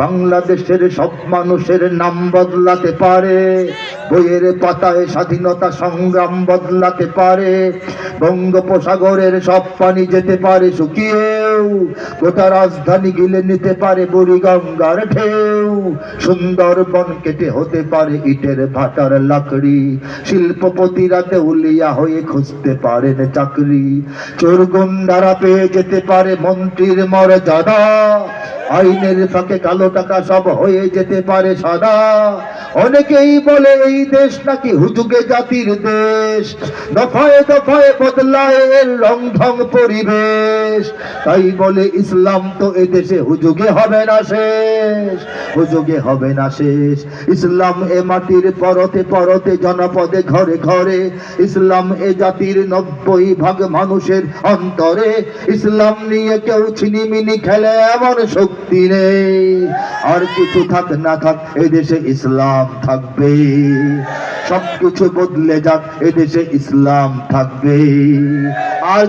বাংলাদেশের সব মানুষের নাম বদলাতে পারে, বইয়ের পাতায় স্বাধীনতা সংগ্রাম বদলাতে পারে, বঙ্গোপসাগরের সব পানি যেতে পারে শুকিয়েও, গোটা রাজধানী গিলে নিতে পারে বুড়িগঙ্গার ঢেউ, সুন্দরবন কেটে হতে পারে ইটের ভাটার লাকড়ি, শিল্পপতিরা দেউলিয়া হয়ে খুঁজতে পারেন চাকরি, চোর গুন্ডারা পেয়ে যেতে পারে মন্ত্রীর মর্যাদা, আইনের ফাঁকে কালো টাকা সব হয়ে যেতে পারে সাদা। অনেকেই বলে এই দেশ নাকি হুজুগে জাতির দেশ, দফায় দফায় বদলায় এর রংঢং পরিবেশ, তাই বলে ইসলাম তো এ দেশে হুজুগে হবে না শেষ, হুজুগে হবে না শেষ। ইসলাম এ মাটির পরতে পরতে জনপদে ঘরে ঘরে, ইসলাম এ জাতির 90% মানুষের অন্তরে, ইসলাম নিয়ে কেউ ছিনিমিনি খেলে এমন শক্তি নেই, আর কিছু থাক না থাক এদেশে ইসলাম থাকবে, সবকিছু বদলে যাক এদেশে ইসলাম থাকবে, আর